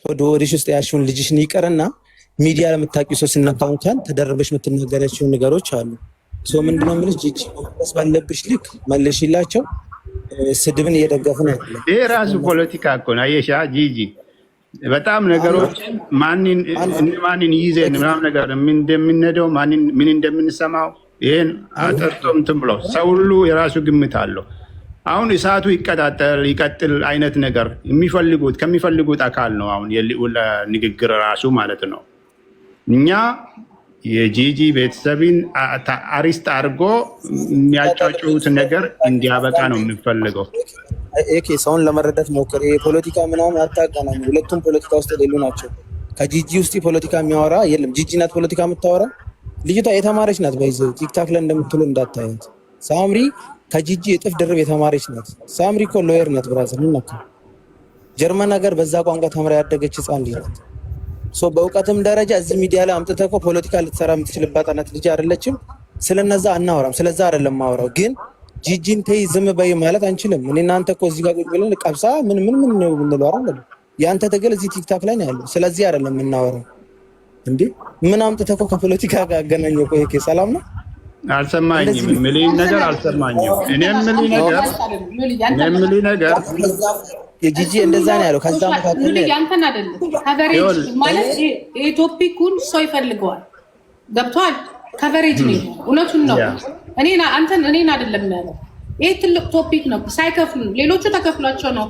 ወዲሽ ውስጥ ያሽውን ልጅሽን ይቀርና ሚዲያ ለምታውቂው ሰው ሲነካው እንኳን ተደረበሽ የምትናገራቸው ነገሮች አሉ። ሰው ምንድነው የምልሽ ጂጂ መለስ ባለብሽ ልክ መልሽላቸው። ስድብን እየደገፉ ነው ያለው። ይሄ ራሱ ፖለቲካ እኮ ነው። አየሻ ጂጂ በጣም ነገሮችን ማንን ይዘን ምናምን ነገር ምን እንደምንሄደው ምን እንደምንሰማው ይሄን አጠርቶ እንትን ብሎ ሰው ሁሉ የራሱ ግምት አለው። አሁን እሳቱ ይቀጥል አይነት ነገር ከሚፈልጉት አካል ነው አሁን ንግግር ራሱ ማለት ነው። እኛ የጂጂ ቤተሰብን አሪስት አድርጎ የሚያጫጩት ነገር እንዲያበቃ ነው የምንፈልገው። ሰውን ለመረዳት ሞክር። የፖለቲካ ምናምን አታገናኙ። ሁለቱም ፖለቲካ ውስጥ የሌሉ ናቸው። ከጂጂ ውስጥ ፖለቲካ የሚያወራ የለም። ጂጂ ናት ፖለቲካ የምታወራ። ልጅቷ የተማረች ናት። በይዘው ቲክታክ ላይ እንደምትሉ እንዳታዩት። ሳምሪ ከጂጂ እጥፍ ድርብ የተማረች ናት። ሳምሪ እኮ ሎየር ናት። ብራዘር ምንነካ ጀርመን ሀገር በዛ ቋንቋ ተምራ ያደገች ህፃን ልጅ ናት። በእውቀትም ደረጃ እዚህ ሚዲያ ላይ አምጥተህ እኮ ፖለቲካ ልትሰራ የምትችልባት አይነት ልጅ አይደለችም። ስለነዛ አናወራም። ስለዛ አይደለም ማወራው። ግን ጂጂን ተይ ዝም በይ ማለት አንችልም። እኔ እናንተ እኮ እዚህ ጋር ቁጭ ብለን ቀብሳ ምን ነው የምንለው አይደል? ያንተ ትግል እዚህ ቲክታክ ላይ ነው ያለው። ስለዚህ አይደለም የምናወራው። እንዴ ምን አምጥተህ እኮ ከፖለቲካ ጋር አገናኘው? ቆይ ሰላም ነው። አልሰማኝም። ምልኝ ነገር አልሰማኝም። እኔ ምልኝ ነገር የጂጂ እንደዛ ነው ያለው። ከዛ መካከል ያንተን አይደለም ከቨሬጅ ማለት የቶፒኩን ሰው ይፈልገዋል። ገብቷል? ከቨሬጅ ነው። እውነቱን ነው። እኔን አይደለም ያለው። ይሄ ትልቅ ቶፒክ ነው። ሳይከፍሉ ሌሎቹ ተከፍሏቸው ነው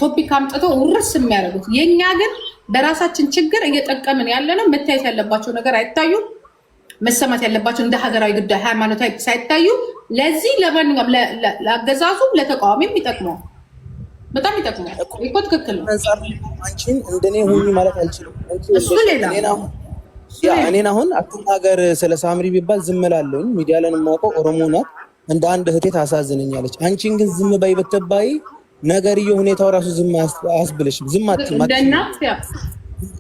ቶፒክ አምጥተው ውርስ የሚያደርጉት። የኛ ግን በራሳችን ችግር እየጠቀምን ያለ ነው። መታየት ያለባቸው ነገር አይታዩም። መሰማት ያለባቸው እንደ ሀገራዊ ጉዳይ ሃይማኖታዊ ሳይታዩ ለዚህ ለማንኛውም ለአገዛዙም ለተቃዋሚም ይጠቅመዋል። በጣም ይጠቅማል እኮ ትክክል ነው። አንቺን እንደኔ ሁሉ ማለት አልችልም። እሱ ሌላ እኔን አሁን አትናገር ስለ ሳምሪ ቢባል ዝም እላለሁ። ሚዲያ ላይ የማውቀው ኦሮሞ ናት። እንደ አንድ እህቴ ታሳዝነኛለች። አንቺን ግን ዝም በይ ብትባይ ነገርየው ሁኔታው ራሱ ዝም አያስብልሽም። ዝም አትማት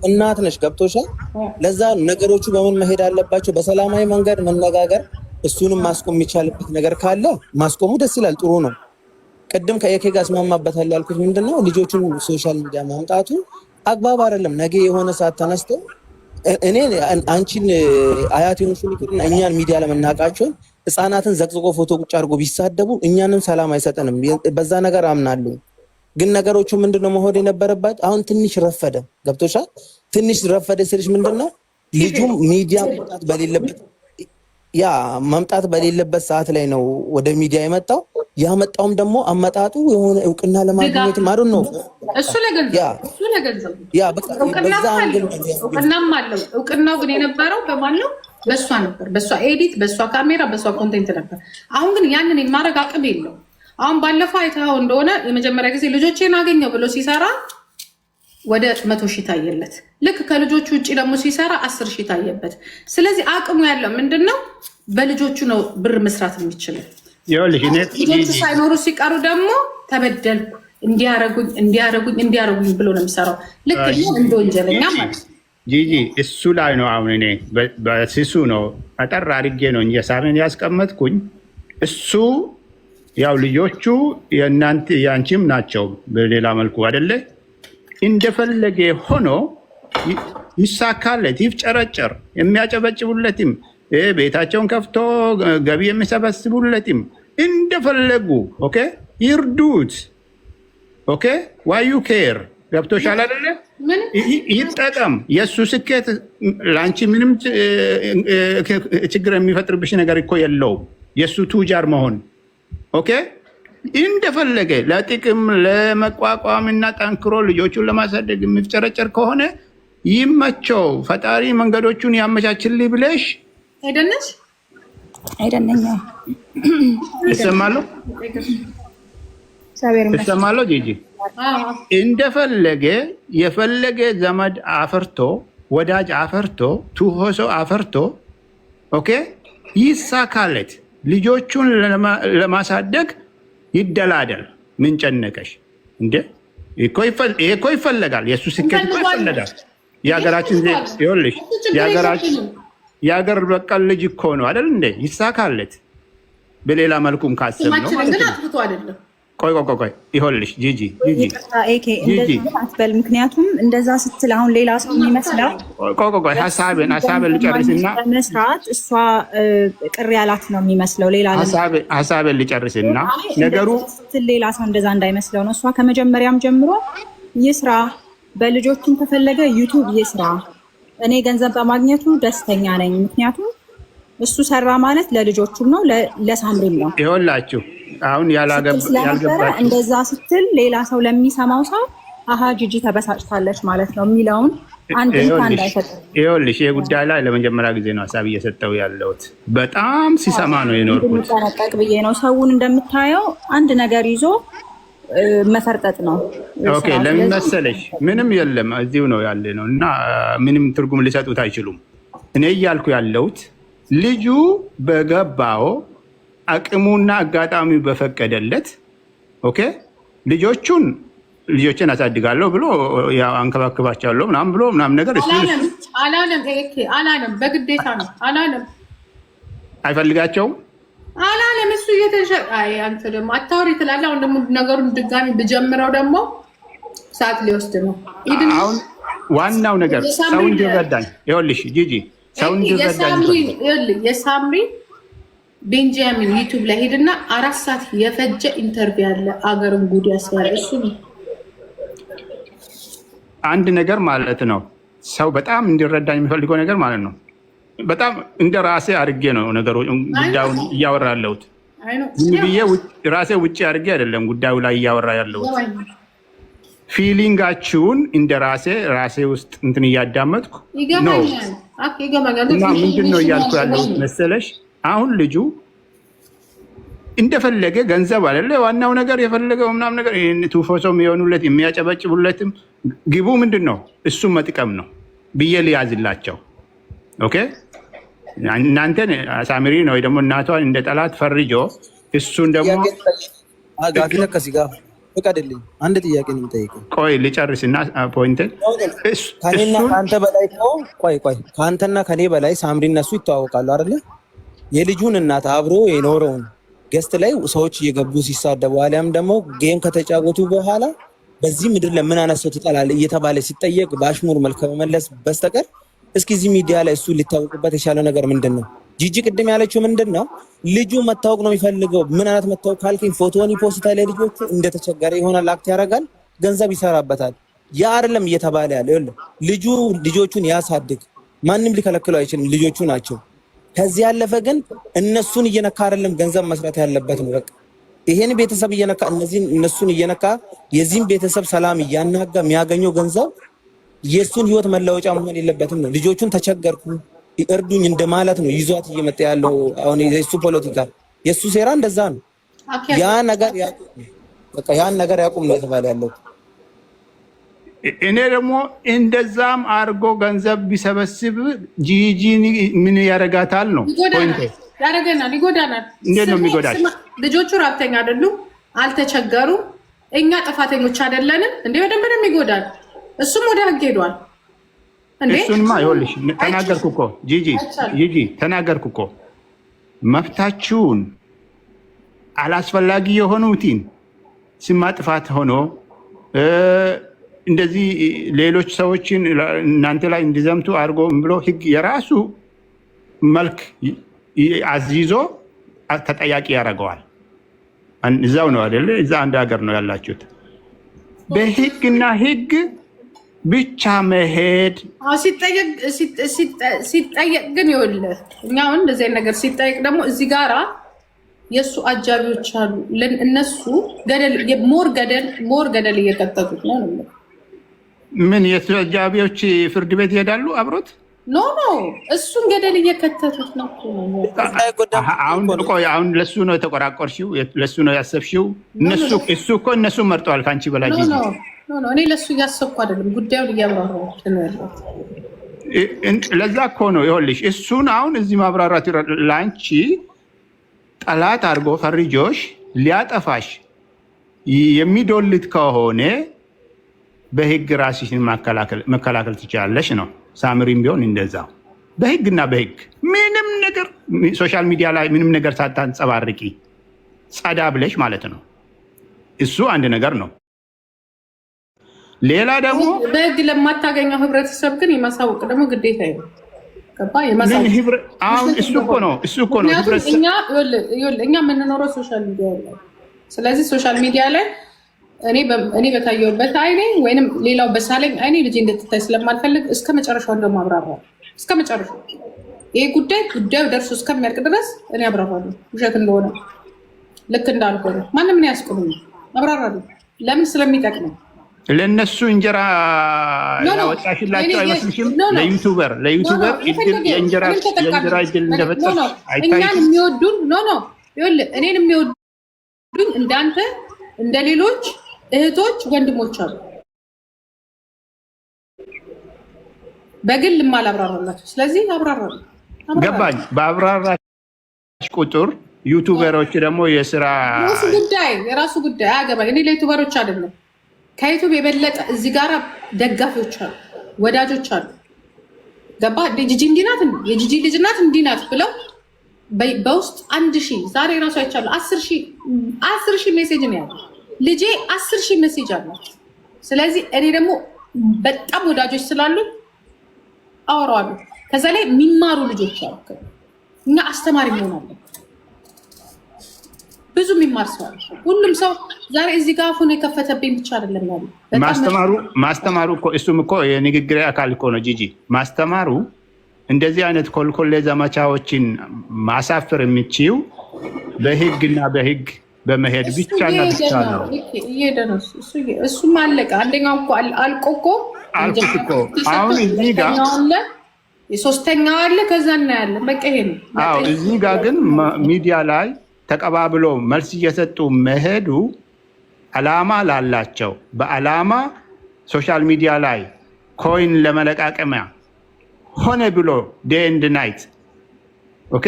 እናት ነሽ። ገብቶሻል? ለዛ ነገሮቹ በምን መሄድ አለባቸው? በሰላማዊ መንገድ መነጋገር፣ እሱንም ማስቆም የሚቻልበት ነገር ካለ ማስቆሙ ደስ ይላል፣ ጥሩ ነው። ቅድም ከኤኬ ጋር እስማማበታለሁ ያልኩት ምንድነው ልጆቹን ሶሻል ሚዲያ ማምጣቱ አግባብ አይደለም። ነገ የሆነ ሰዓት ተነስተው እኔ አንቺን አያት የሆኑ ፍልክና እኛን ሚዲያ ለመናቃቸውን ህፃናትን ዘቅዝቆ ፎቶ ቁጭ አድርጎ ቢሳደቡ እኛንም ሰላም አይሰጠንም። በዛ ነገር አምናለሁ። ግን ነገሮቹ ምንድነው መሆን የነበረባት? አሁን ትንሽ ረፈደ። ገብቶሻል? ትንሽ ረፈደ ስልሽ ምንድነው ልጁም ሚዲያ መምጣት በሌለበት ሰዓት ላይ ነው ወደ ሚዲያ የመጣው። ያመጣውም ደግሞ አመጣጡ የሆነ እውቅና ለማግኘት ማለት ነው። እሱ ለገንዘብ እውቅናም አለው። እውቅናው ግን የነበረው በማን ነው? በእሷ ነበር። በእሷ ኤዲት፣ በእሷ ካሜራ፣ በእሷ ኮንቴንት ነበር። አሁን ግን ያንን የማድረግ አቅም የለው። አሁን ባለፈው አይተኸው እንደሆነ የመጀመሪያ ጊዜ ልጆቼን አገኘው ብሎ ሲሰራ ወደ 100,000 ታየለት። ልክ ከልጆቹ ውጭ ደግሞ ሲሰራ 10,000 ታየበት። ስለዚህ አቅሙ ያለው ምንድነው? በልጆቹ ነው ብር መስራት የሚችለው። ልጆቹ ሳይኖሩ ሲቀሩ ደግሞ ተበደልኩ እንዲያረጉኝ ብሎ ነው የሚሰራው። ልክ እንደ ወንጀለኛ ማለት ጂጂ እሱ ላይ ነው። አሁን እኔ በስሱ ነው አጠር አድርጌ ነው እንጂ ሳምን ያስቀመጥኩኝ። እሱ ያው ልጆቹ የአንቺም ናቸው በሌላ መልኩ አይደለ? እንደፈለገ ሆኖ ይሳካለት፣ ይፍጨረጨር፣ የሚያጨበጭቡለትም ቤታቸውን ከፍቶ ገቢ የሚሰበስቡለትም እንደፈለጉ ኦኬ፣ ይርዱት። ኦኬ ዋዩ ኬር ገብቶሻል አይደለ? ይጠቀም። የእሱ ስኬት ለአንቺ ምንም ችግር የሚፈጥርብሽ ነገር እኮ የለውም። የእሱ ቱጃር መሆን ኦኬ፣ እንደፈለገ ለጥቅም ለመቋቋምና ጠንክሮ ልጆቹን ለማሳደግ የሚፍጨረጨር ከሆነ ይመቸው። ፈጣሪ መንገዶቹን ያመቻችልኝ ብለሽ አይደነሽ አይደነኛ ይሰማለሁ ጂጂ እንደፈለገ የፈለገ ዘመድ አፈርቶ ወዳጅ አፈርቶ ትሆሶ አፈርቶ ኦኬ ይሳካለት። ልጆቹን ለማሳደግ ይደላደል። ምን ጨነቀሽ እንዴ? እኮ ይፈለጋል። የእሱ ስኬት እኮ ይፈለጋል። የሀገራችን ይኸውልሽ የሀገር በቀል ልጅ እኮ ነው አይደል እንዴ? ይሳካለት። በሌላ መልኩም ካሰብ ነው ቆይ ይኸውልሽ ጂጂ አትበል። ምክንያቱም እንደዛ ስትል አሁን ሌላ ሰው የሚመስለው ቆይ ሀሳብን ልጨርስና መስራት እሷ ቅር ያላት ነው የሚመስለው። ሌላ ሀሳብን ልጨርስና ነገሩ ስትል ሌላ ሰው እንደዛ እንዳይመስለው ነው። እሷ ከመጀመሪያም ጀምሮ ይስራ፣ በልጆቹም ከፈለገ ዩቱብ ይስራ፣ እኔ ገንዘብ በማግኘቱ ደስተኛ ነኝ። ምክንያቱም እሱ ሰራ ማለት ለልጆቹም ነው ለሳምሪም ነው። ይኸውላችሁ አሁን ያልገባ እንደዛ ስትል ሌላ ሰው ለሚሰማው ሰው አሃ ጂጂ ተበሳጭታለች ማለት ነው የሚለውን አንድ እንዳይፈጠር። ይኸውልሽ ይሄ ጉዳይ ላይ ለመጀመሪያ ጊዜ ነው ሀሳብ እየሰጠው ያለሁት። በጣም ሲሰማ ነው የኖርኩት። ጠነቀቅ ብዬ ነው። ሰውን እንደምታየው አንድ ነገር ይዞ መፈርጠጥ ነው። ኦኬ ለምን መሰለሽ ምንም የለም እዚሁ ነው ያለ ነው እና ምንም ትርጉም ሊሰጡት አይችሉም። እኔ እያልኩ ያለሁት ልጁ በገባው አቅሙና አጋጣሚው በፈቀደለት ኦኬ ልጆችን አሳድጋለሁ ብሎ አንከባክባቸዋለሁ ምናምን ነገር አላለም። በግዴታ ነው አላለም። አይፈልጋቸውም አላለም። እሱ አንተ ደግሞ አታወሪ ትላለህ። አሁን ደግሞ ነገሩን ድጋሚ ብጀምረው ደግሞ ሰዓት ሊወስድ ነው። አሁን ዋናው ነገር ሰው እንዲረዳኝ ይኸውልሽ ጂጂ ሰው እንዲረዳኝ የሳምሪ ቤንጃሚን ዩቱብ ላይ ሄድና 4 ሰዓት የፈጀ ኢንተርቪው ያለ አገርን ጉድ ያስባለ እሱ ነው። አንድ ነገር ማለት ነው። ሰው በጣም እንዲረዳኝ የሚፈልገው ነገር ማለት ነው። በጣም እንደ ራሴ አድርጌ ነው ጉዳዩን እያወራ ያለሁት። ዝም ብዬ ራሴ ውጭ አድርጌ አይደለም ጉዳዩ ላይ እያወራ ያለሁት። ፊሊንጋችሁን እንደ ራሴ ውስጥ እንትን እያዳመጥኩ ነው። እና ምንድን ነው እያልኩ ያለሁት መሰለሽ? አሁን ልጁ እንደፈለገ ገንዘብ አይደለ ዋናው ነገር የፈለገው ምናምን ነገር ቱፎሶም የሆኑለት የሚያጨበጭቡለትም ግቡ ምንድን ነው? እሱም መጥቀም ነው ብዬ ልያዝላቸው። ኦኬ እናንተን ሳምሪ ነው ወይ ደግሞ እናቷን እንደ ጠላት ፈርጆ እሱን ደግሞ ፍቀድልኝ። አንድ ጥያቄ ነው የምጠይቀው። ቆይ ልጨርስና ፖይንትን ከኔና ከአንተ በላይ ከአንተና ከኔ በላይ ሳምሪ እነሱ ይተዋወቃሉ አይደለ? የልጁን እናት አብሮ የኖረውን ገስት ላይ ሰዎች እየገቡ ሲሳደቡ አሊያም ደግሞ ጌም ከተጫወቱ በኋላ በዚህ ምድር ለምን አነሰው ትጠላለህ እየተባለ ሲጠየቅ በአሽሙር መልክ ከመመለስ በስተቀር እስኪ እዚህ ሚዲያ ላይ እሱ ሊታወቅበት የቻለው ነገር ምንድን ነው? ጂጂ ቅድም ያለችው ምንድን ነው? ልጁ መታወቅ ነው የሚፈልገው። ምን አይነት መታወቅ ካልከኝ ፎቶውን ይፖስታል፣ ለልጆቹ እንደተቸገረ ይሆናል፣ አክት ያደርጋል፣ ገንዘብ ይሰራበታል። ያ አይደለም እየተባለ ያለ ልጁ ልጆቹን ያሳድግ፣ ማንም ሊከለክለው አይችልም፣ ልጆቹ ናቸው። ከዚህ ያለፈ ግን እነሱን እየነካ አይደለም ገንዘብ መስራት ያለበት ነው። በቃ ይሄን ቤተሰብ እየነካ እነሱን እየነካ የዚህም ቤተሰብ ሰላም እያናጋ የሚያገኘው ገንዘብ የሱን ህይወት መለወጫ መሆን የለበትም ነው። ልጆቹን ተቸገርኩ እርዱኝ እንደማለት ነው ይዟት እየመጣ ያለው። አሁን የሱ ፖለቲካ የሱ ሴራ እንደዛ ነው። ያ ነገር ያቁም፣ በቃ ያን ነገር ያቁም ነው የተባለ ያለው። እኔ ደግሞ እንደዛም አድርጎ ገንዘብ ቢሰበስብ ጂጂ ምን ያረጋታል ነው ፖይንት። ያረጋናል፣ ይጎዳናል። እንዴት ነው የሚጎዳል? ልጆቹ ራብተኛ አይደሉም፣ አልተቸገሩም። እኛ ጥፋተኞች አይደለንም እንዴ? በደንብ ነው የሚጎዳል። እሱም ወደ ህግ ሄዷል። እሱንማ ይኸውልሽ ተናገርኩ እኮ ጂጂ ተናገርኩ እኮ መብታችሁን አላስፈላጊ የሆኑትን ስም ማጥፋት ሆኖ እንደዚህ ሌሎች ሰዎችን እናንተ ላይ እንዲዘምቱ አድርጎ ብሎ ህግ የራሱ መልክ አዝይዞ ተጠያቂ ያደርገዋል። እዛው ነው አይደለ? እዛ አንድ ሀገር ነው ያላችሁት። በህግና ህግ ብቻ መሄድ ሲጠየቅ ግን ይኸውልህ እኛ አሁን እንደዚህ አይነት ነገር ሲጠየቅ ደግሞ እዚህ ጋራ የእሱ አጃቢዎች አሉ። እነሱ ሞር ገደል እየቀጠጡት ነው። ምን የሱ አጃቢዎች ፍርድ ቤት ይሄዳሉ አብሮት? ኖ እሱን ገደል እየከተቱት ነው። አሁን ለሱ ነው የተቆራቆርሽው፣ ለሱ ነው ያሰብሽው። እሱ እኮ እነሱ መርጠዋል ከአንቺ በላይ። እኔ ለሱ እያሰብኩ አይደለም፣ ጉዳዩን እያብራራሁ ነው ያለው። ለዛ እኮ ነው ይኸውልሽ፣ እሱን አሁን እዚህ ማብራራት ለአንቺ ጠላት አድርጎ ፈርጆሽ ሊያጠፋሽ የሚዶልት ከሆነ በህግ ራስሽን መከላከል ትችላለሽ ነው። ሳምሪም ቢሆን እንደዛ በህግና በህግ ምንም ነገር ሶሻል ሚዲያ ላይ ምንም ነገር ሳታንጸባርቂ ጸዳ ብለሽ ማለት ነው። እሱ አንድ ነገር ነው። ሌላ ደግሞ በህግ ለማታገኘው ህብረተሰብ ግን የማሳወቅ ደግሞ ግዴታ ነው። አሁን እሱ እኮ ነው እኛ የምንኖረው ሶሻል ሚዲያ ላይ። ስለዚህ ሶሻል ሚዲያ ላይ እኔ በታየሁበት አይኔ ወይንም ሌላው በሳለኝ አይኔ ልጅ እንድትታይ ስለማልፈልግ እስከ መጨረሻው እንደማብራራው እስከ መጨረሻው ይሄ ጉዳዩ ደርሶ እስከሚያልቅ ድረስ እኔ አብራራለሁ። ውሸት እንደሆነ ልክ እንዳልሆነ ማንም ምን ያስቆመኝ አብራራለሁ። ለምን ስለሚጠቅመው ለነሱ እንጀራ ያወጣሽላቸው አይመስልሽም? ለዩቲዩበር የእንጀራ እድል እንደፈጠር እኛን የሚወዱን እኔን የሚወዱኝ እንዳንተ እንደ ሌሎች እህቶች ወንድሞች አሉ። በግል ማላብራራላችሁ። ስለዚህ አብራራለሁ። ገባኝ። በአብራራሽ ቁጥር ዩቲዩበሮች ደግሞ የራሱ ጉዳይ አያገባኝ። እኔ ለዩቲዩበሮች አይደለም ከዩቲዩብ የበለጠ እዚህ ጋር ደጋፊዎች አሉ፣ ወዳጆች አሉ። ገባ ጂጂ እንዲናት የጂጂ ልጅ ናት እንዲናት ብለው በውስጥ 1000 ዛሬ ራሱ አይቻለሁ 10,000 ሜሴጅ ነው ያለው። ልጄ 10,000 ሜሴጅ አላት። ስለዚህ እኔ ደግሞ በጣም ወዳጆች ስላሉ አወራዋለሁ። ከዛ ላይ የሚማሩ ልጆች አሉ እና አስተማሪ መሆን አለ። ብዙ የሚማር ሰው አለ። ሁሉም ሰው ዛሬ እዚህ ጋር አፉን የከፈተብኝ ብቻ አይደለም ያለው ማስተማሩ እኮ እሱም እኮ የንግግር አካል እኮ ነው ጂጂ። ማስተማሩ እንደዚህ አይነት ኮልኮሌ ዘመቻዎችን ማሳፈር የሚችው በህግና በህግ በመሄድ ብቻና ብቻ ነው። እየሄደ ነው እሱም አለቀ። አንደኛው እኮ አልቆ እኮ አልኩት እኮ አሁን እዚህ ጋር የሶስተኛው አለ ከዛ እናያለን። በቃ ይሄ ነው። አዎ እዚህ ጋር ግን ሚዲያ ላይ ተቀባብሎ መልስ እየሰጡ መሄዱ አላማ ላላቸው በአላማ ሶሻል ሚዲያ ላይ ኮይን ለመለቃቀሚያ ሆነ ብሎ ዴይ ኤንድ ናይት ኦኬ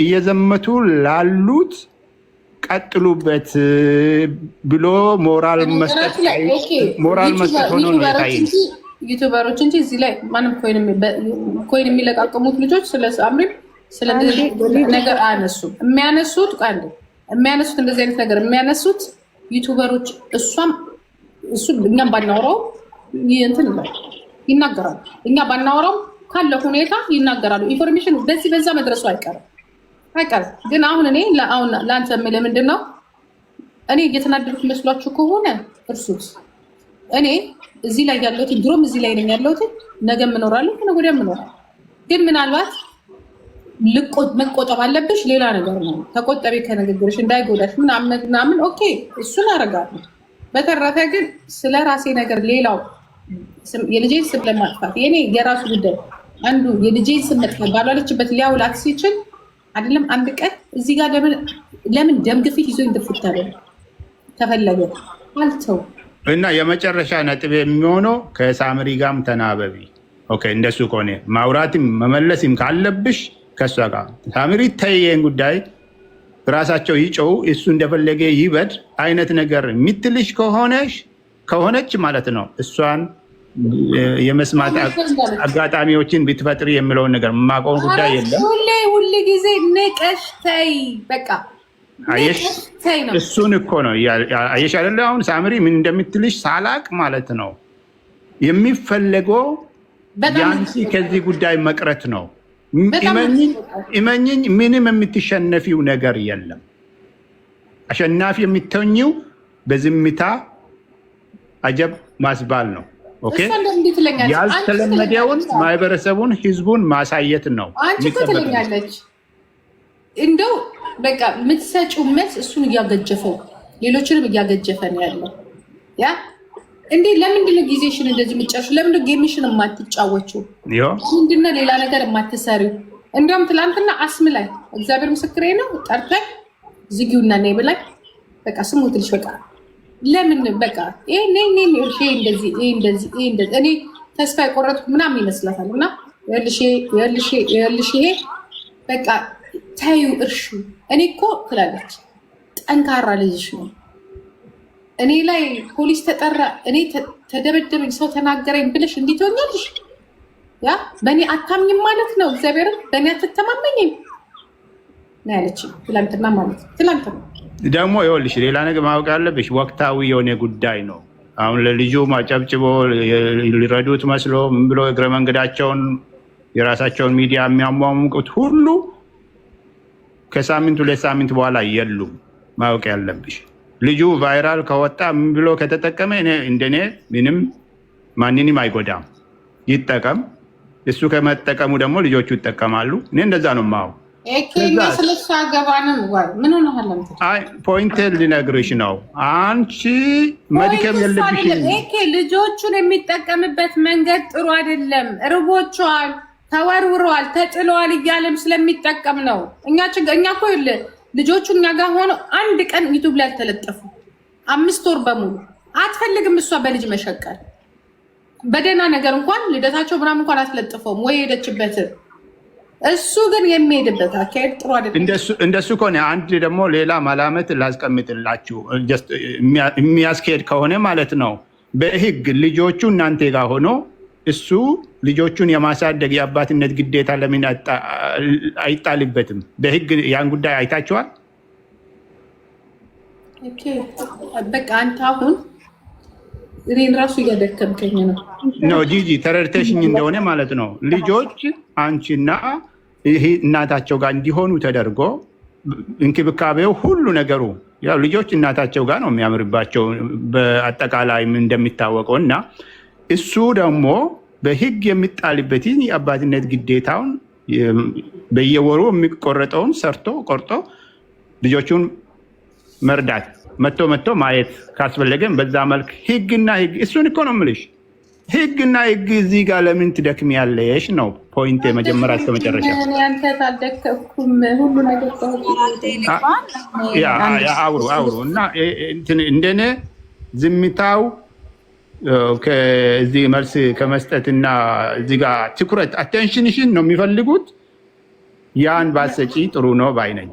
እየዘመቱ ላሉት ቀጥሉበት ብሎ ሞራል መስጠት ሆኖ ነው የታየኝ። ዩቲዩበሮች እንጂ እዚህ ላይ ማንም ኮይን የሚለቃቀሙት ልጆች ስለ ሳምሪ ስለ ነገር አያነሱም። የሚያነሱት እንደዚህ አይነት ነገር የሚያነሱት ዩቲዩበሮች እሱ እኛም ባናወራው እንትን ይናገራሉ። እኛ ባናወራው ካለ ሁኔታ ይናገራሉ። ኢንፎርሜሽን በዚህ በዛ መድረሱ አይቀርም። ግን አሁን እኔ ለአንተ የምልህ ምንድን ነው፣ እኔ እየተናደድኩ መስሏችሁ ከሆነ እርሱት። እኔ እዚህ ላይ ያለሁት ድሮም እዚህ ላይ ነኝ ያለሁት፣ ነገ እኖራለሁ፣ ከነገ ወዲያ እኖራለሁ። ግን ምናልባት መቆጠብ አለብሽ ሌላ ነገር ነው። ተቆጠቢ ከንግግርሽ እንዳይጎዳሽ ምናምን ኦኬ፣ እሱን አደርጋለሁ። በተረፈ ግን ስለ ራሴ ነገር ሌላው የልጄን ስም ለማጥፋት የኔ የራሱ ጉዳይ አንዱ የልጄን ስም መጥፋት ባሏለችበት ሊያውላት ሲችል አይደለም አንድ ቀን እዚህ ጋር ለምን ደም ግፊት ይዞ እንደፍታለ ተፈለገ አልተው እና የመጨረሻ ነጥብ የሚሆነው ከሳምሪ ጋርም ተናበቢ። ኦኬ እንደሱ ከሆነ ማውራትም መመለስም ካለብሽ ከሷ ጋር ሳምሪ ተይየን ጉዳይ ራሳቸው ይጮው እሱ እንደፈለገ ይበድ አይነት ነገር የምትልሽ ከሆነች ማለት ነው እሷን የመስማት አጋጣሚዎችን ብትፈጥሪ የሚለውን ነገር የማውቀውን ጉዳይ የለም። ሁሌ ጊዜ ንቀሽ ተይ በቃ አየሽ፣ እሱን እኮ ነው አየሽ አይደለ? አሁን ሳምሪ ምን እንደምትልሽ ሳላቅ ማለት ነው የሚፈለገው ያንቺ ከዚህ ጉዳይ መቅረት ነው። እመኝኝ ምንም የምትሸነፊው ነገር የለም። አሸናፊ የምትሆኚው በዝምታ አጀብ ማስባል ነው። ኦኬ፣ ያልተለመደውን ማህበረሰቡን ህዝቡን ማሳየት ነው። አንቺ እኮ ትለኛለች እንደው በቃ የምትሰጪው መልስ እሱን እያገጀፈው ሌሎችንም እያገጀፈ ነው ያለው። ያ እንዴ ለምንድን ነው ጊዜሽን እንደዚህ የምትጨርሺው? ለምንድን ነው ጌምሽን የማትጫወቺው? ምንድን ነው ሌላ ነገር የማትሰሪው? እንዲያውም ትላንትና አስም ላይ እግዚአብሔር ምስክሬ ነው ጠርተን ዝጊውና ነይ ብላኝ በቃ ስሞትልሽ በቃ ለምን በቃ እንደዚህ እኔ ተስፋ የቆረጥኩ ምናምን ይመስላታል። እና ይኸውልሽ ይሄ በቃ ታዩ እርሹ እኔ እኮ ትላለች ጠንካራ ልጅሽ ነው። እኔ ላይ ፖሊስ ተጠራ፣ እኔ ተደበደበኝ፣ ሰው ተናገረኝ ብለሽ እንዴት ሆኛለሽ? ያ በእኔ አታምኝም ማለት ነው። እግዚአብሔርን በእኔ አትተማመኝም ነው ያለችኝ ትላንትና ማለት ነው። ትላንትና ደግሞ ይኸውልሽ ሌላ ነገር ማወቅ ያለብሽ ወቅታዊ የሆነ ጉዳይ ነው። አሁን ለልጁ ማጨብጭቦ ሊረዱት መስሎ ምን ብሎ እግረ መንገዳቸውን የራሳቸውን ሚዲያ የሚያሟሙቁት ሁሉ ከሳምንት 2 ሳምንት በኋላ የሉም። ማወቅ ያለብሽ ልጁ ቫይራል ከወጣ ምን ብሎ ከተጠቀመ እንደኔ ምንም ማንንም አይጎዳም፣ ይጠቀም። እሱ ከመጠቀሙ ደግሞ ልጆቹ ይጠቀማሉ። እኔ እንደዛ ነው ማው ፖይንት ልነግርሽ ነው። አንቺ መድከም የለብሽም። ልጆቹን የሚጠቀምበት መንገድ ጥሩ አይደለም። ርቦቸዋል፣ ተወርውረዋል፣ ተጥለዋል እያለም ስለሚጠቀም ነው። እኛ እኮ ልጆቹ እኛ ጋር ሆነው አንድ ቀን ዩቱብ ላይ አልተለጠፉ 5 ወር በሙሉ አትፈልግም እሷ በልጅ መሸቀል። በደህና ነገር እንኳን ልደታቸው ምናምን እንኳን አትለጥፈውም ወይ ሄደችበት። እሱ ግን የሚሄድበት አካሄድ ጥሩ አይደለም። እንደሱ ከሆነ አንድ ደግሞ ሌላ ማላመት ላስቀምጥላችሁ የሚያስኬድ ከሆነ ማለት ነው። በህግ ልጆቹ እናንተ ጋር ሆኖ እሱ ልጆቹን የማሳደግ የአባትነት ግዴታ ለምን አይጣልበትም? በህግ ያን ጉዳይ አይታችኋል? በቃ አንተ አሁን እኔን ራሱ እያደከምከኝ ነው። ጂጂ ተረድተሽኝ እንደሆነ ማለት ነው። ልጆች አንቺና ይሄ እናታቸው ጋር እንዲሆኑ ተደርጎ እንክብካቤው ሁሉ ነገሩ ያው ልጆች እናታቸው ጋር ነው የሚያምርባቸው በአጠቃላይ እንደሚታወቀው እና እሱ ደግሞ በህግ የሚጣልበትን የአባትነት ግዴታውን በየወሩ የሚቆረጠውን ሰርቶ ቆርጦ ልጆቹን መርዳት መቶ ማየት ካስፈለገን በዛ መልክ ህግና ህግ እሱን እኮ ነው የምልሽ። ህግና ህግ እዚህ ጋር ለምን ትደክሚያለሽ ነው ፖይንት የመጀመሪያ እስከ መጨረሻ። አውሩ እና እንደኔ ዝምታው ከዚህ መልስ ከመስጠትና እዚህ ጋር ትኩረት አቴንሽንሽን ነው የሚፈልጉት። ያን ባሰጪ ጥሩ ነው ባይነኝ።